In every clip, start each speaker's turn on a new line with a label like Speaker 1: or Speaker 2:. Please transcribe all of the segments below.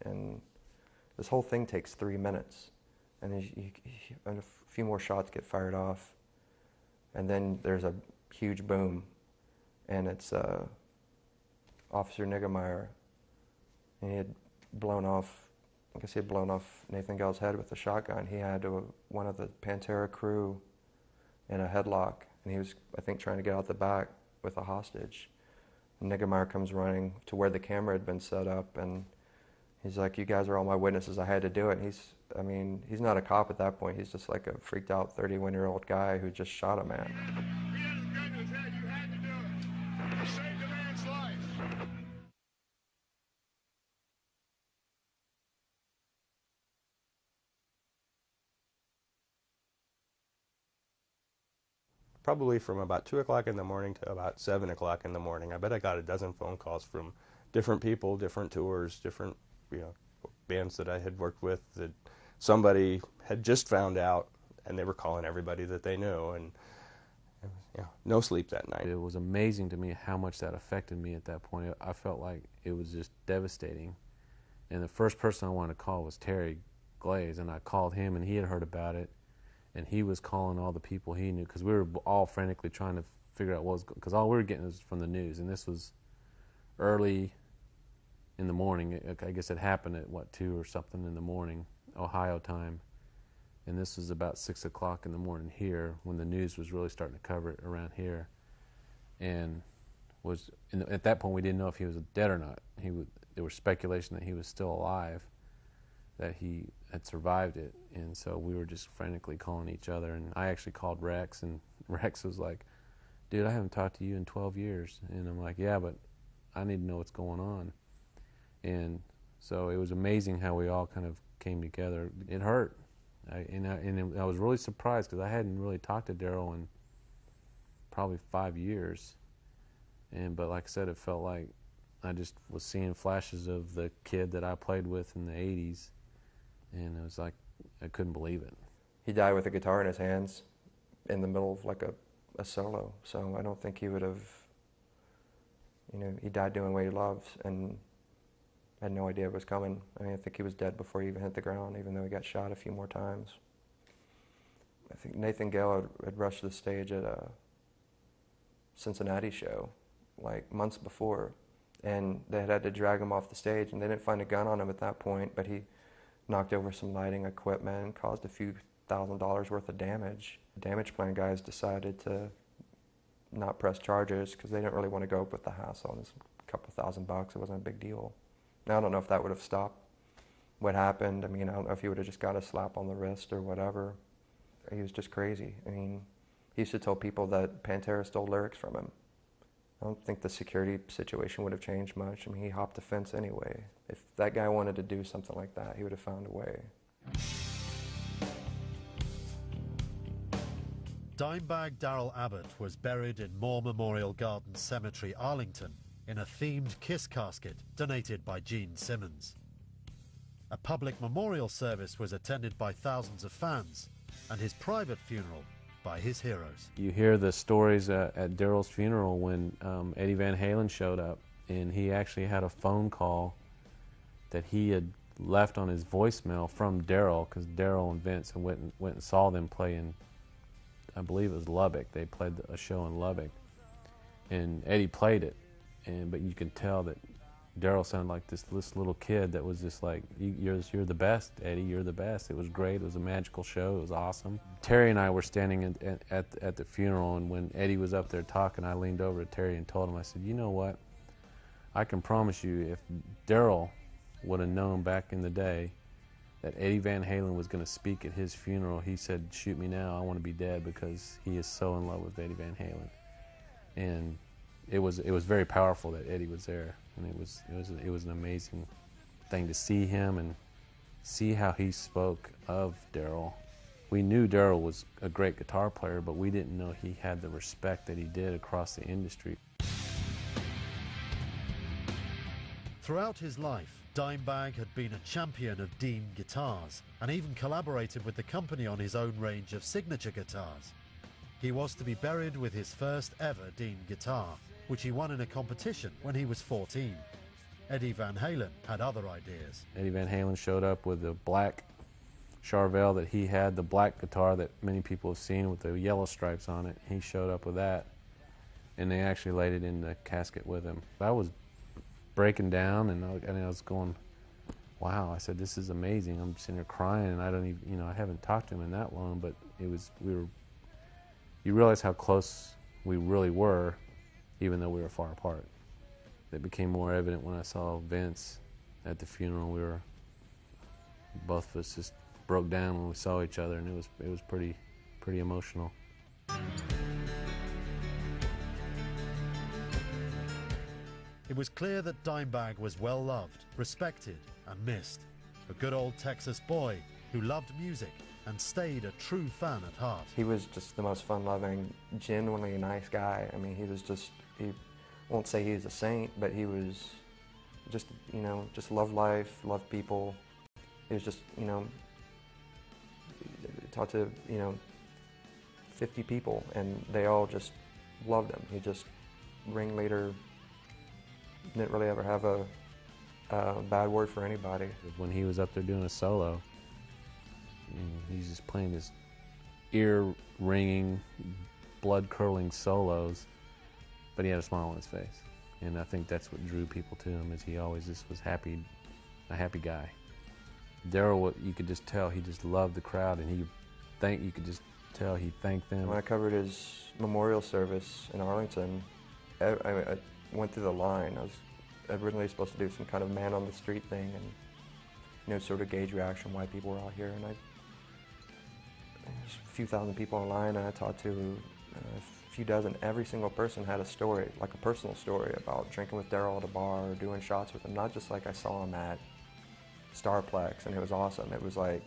Speaker 1: and this whole thing takes 3 minutes, and and a few more shots get fired off, and then there's a huge boom, and it's Officer Niggemeyer, and he had blown off, I guess he had blown off Nathan Gell's head with a shotgun. He had one of the Pantera crew in a headlock, and he was, I think, trying to get out the back with a hostage. And Niggemeyer comes running to where the camera had been set up, and he's like, "You guys are all my witnesses, I had to do it." And he's not a cop at that point, he's just like a freaked out 31-year-old guy who just shot a man.
Speaker 2: He had his gun to his head, you had to do it. You saved a man's life.
Speaker 3: Probably from about 2 o'clock in the morning to about 7 o'clock in the morning. I bet I got a dozen phone calls from different people, different tours, different bands that I had worked with that somebody had just found out, and they were calling everybody that they knew, and no sleep that night.
Speaker 4: It was amazing to me how much that affected me at that point. I felt like it was just devastating. And the first person I wanted to call was Terry Glaze, and I called him, and he had heard about it. And he was calling all the people he knew, because we were all frantically trying to figure out what was, because all we were getting was from the news, and this was early in the morning. I guess it happened at 2 or something in the morning, Ohio time, and this was about 6 o'clock in the morning here when the news was really starting to cover it around here, and at that point we didn't know if he was dead or not. There was speculation that he was still alive, that he had survived it, and so we were just frantically calling each other. And I actually called Rex, and Rex was like, "Dude, I haven't talked to you in 12 years. And I'm like, "Yeah, but I need to know what's going on." And so it was amazing how we all kind of came together. It hurt, I was really surprised, because I hadn't really talked to Daryl in probably 5 years, but like I said, it felt like I just was seeing flashes of the kid that I played with in the 80s. And it was like, I couldn't believe it.
Speaker 1: He died with a guitar in his hands in the middle of like a solo, so I don't think he would have, he died doing what he loves, and had no idea it was coming. I mean, I think he was dead before he even hit the ground, even though he got shot a few more times. I think Nathan Gell had rushed the stage at a Cincinnati show like months before, and they had to drag him off the stage, and they didn't find a gun on him at that point, but he knocked over some lighting equipment, caused a few $1,000s worth of damage. The damage plan guys decided to not press charges because they didn't really want to go up with the hassle. It was a couple $1,000. It wasn't a big deal. Now, I don't know if that would have stopped what happened. I mean, I don't know if he would have just got a slap on the wrist or whatever. He was just crazy. I mean, he used to tell people that Pantera stole lyrics from him. I don't think the security situation would have changed much. I mean, he hopped the fence anyway. If that guy wanted to do something like that, he would have found a way.
Speaker 5: Dimebag Darrell Abbott was buried in Moore Memorial Gardens Cemetery, Arlington, in a themed kiss casket donated by Gene Simmons. A public memorial service was attended by thousands of fans, and his private funeral by his heroes.
Speaker 4: You hear the stories at Daryl's funeral when Eddie Van Halen showed up, and he actually had a phone call that he had left on his voicemail from Daryl, because Daryl and Vince went and saw them play in, I believe it was Lubbock. They played a show in Lubbock, and Eddie played it, but you could tell that Daryl sounded like this little kid that was just like, you're the best, Eddie, you're the best. It was great. It was a magical show. It was awesome. Terry and I were standing at the funeral, and when Eddie was up there talking, I leaned over to Terry and told him, I said, "You know what? I can promise you, if Daryl would have known back in the day that Eddie Van Halen was going to speak at his funeral, he said, 'Shoot me now, I want to be dead,' because he is so in love with Eddie Van Halen." And it was very powerful that Eddie was there, and it was an amazing thing to see him and see how he spoke of Daryl. We knew Daryl was a great guitar player, but we didn't know he had the respect that he did across the industry.
Speaker 5: Throughout his life, Dimebag had been a champion of Dean guitars and even collaborated with the company on his own range of signature guitars. He was to be buried with his first ever Dean guitar, which he won in a competition when he was 14. Eddie Van Halen had other ideas.
Speaker 4: Eddie Van Halen showed up with the black Charvel that he had, the black guitar that many people have seen with the yellow stripes on it. He showed up with that, and they actually laid it in the casket with him. I was breaking down, and I was going, wow. I said, this is amazing. I'm sitting there crying, and I don't even, I haven't talked to him in that long, but you realize how close we really were, even though we were far apart. It became more evident when I saw Vince at the funeral. Both of us just broke down when we saw each other, and it was pretty emotional.
Speaker 5: It was clear that Dimebag was well loved, respected, and missed. A good old Texas boy who loved music and stayed a true fan at heart.
Speaker 1: He was just the most fun-loving, genuinely nice guy. I mean, he won't say he was a saint, but he was just, just loved life, loved people. He was just, talked to, 50 people, and they all just loved him. He just, ringleader, didn't really ever have a bad word for anybody.
Speaker 4: When he was up there doing a solo, he's just playing this ear-ringing, blood-curdling solos, but he had a smile on his face. And I think that's what drew people to him, is he always just was happy, a happy guy. Daryl, you could just tell he just loved the crowd, and you could just tell he thanked them.
Speaker 1: When I covered his memorial service in Arlington, I went through the line. I was originally supposed to do some kind of man-on-the-street thing and, sort of gauge reaction, why people were out here. And there's a few thousand people online, and I talked to a few dozen. Every single person had a story, like a personal story about drinking with Daryl at a bar or doing shots with him, not just like I saw him at Starplex, and it was awesome. It was like,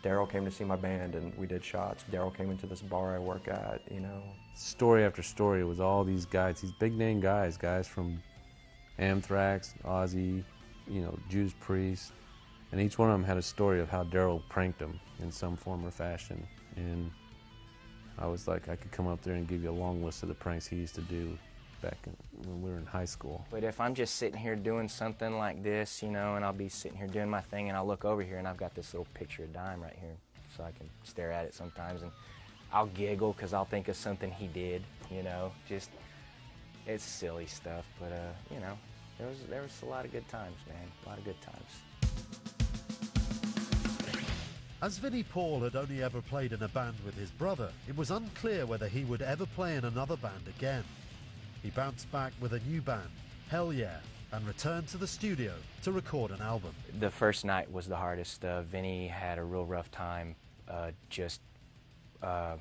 Speaker 1: Daryl came to see my band and we did shots. Daryl came into this bar I work at,
Speaker 4: Story after story, it was all these guys, these big name guys from Anthrax, Ozzy, Judas Priest, and each one of them had a story of how Daryl pranked them in some form or fashion. And I was like, I could come up there and give you a long list of the pranks he used to do back when we were in high school.
Speaker 6: But if I'm just sitting here doing something like this, and I'll be sitting here doing my thing, and I'll look over here and I've got this little picture of Dime right here, so I can stare at it sometimes, and I'll giggle because I'll think of something he did, just, it's silly stuff, but there was a lot of good times, man, a lot of good times.
Speaker 5: As Vinnie Paul had only ever played in a band with his brother, it was unclear whether he would ever play in another band again. He bounced back with a new band, Hell Yeah, and returned to the studio to record an album.
Speaker 6: The first night was the hardest. Vinnie had a real rough time, the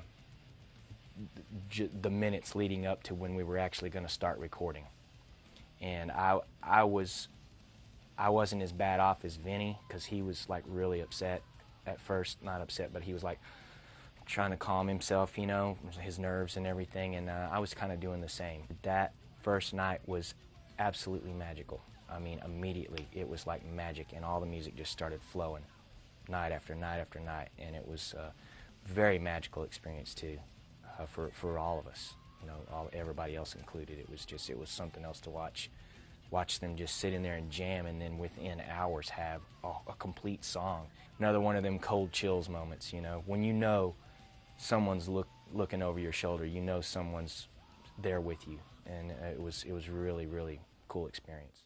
Speaker 6: minutes leading up to when we were actually going to start recording. And I wasn't as bad off as Vinnie, because he was like really upset at first. Not upset, but he was like trying to calm himself, his nerves and everything, and I was kind of doing the same. That first night was absolutely magical. I mean, immediately it was like magic, and all the music just started flowing night after night after night, and it was a very magical experience too, for all of us, everybody else included. It was something else to watch them just sit in there and jam, and then within hours have a complete song. Another one of them cold chills moments, when someone's looking over your shoulder, someone's there with you, and it was really, really cool experience.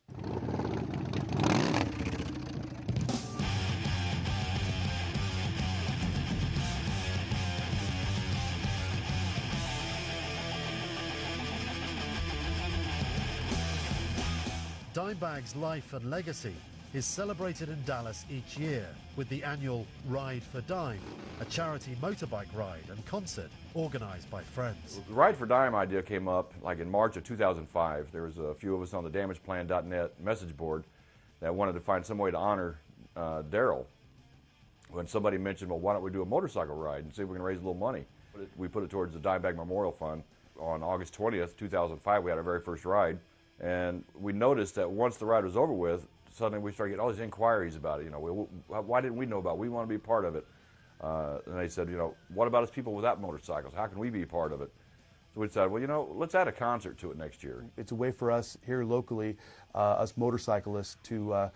Speaker 5: Dimebag's life and legacy is celebrated in Dallas each year with the annual Ride for Dime, a charity motorbike ride and concert organized by friends.
Speaker 7: The Ride for Dime idea came up like in March of 2005. There was a few of us on the damageplan.net message board that wanted to find some way to honor Daryl. When somebody mentioned, well, why don't we do a motorcycle ride and see if we can raise a little money? We put it towards the Dimebag Memorial Fund. On August 20th, 2005, we had our very first ride. And we noticed that once the ride was over with, suddenly we started getting all these inquiries about it. Why didn't we know about it? We want to be part of it. And they said, what about us people without motorcycles? How can we be part of it? So we decided, well, you know, let's add a concert to it next year.
Speaker 8: It's a way for us here locally, us motorcyclists, to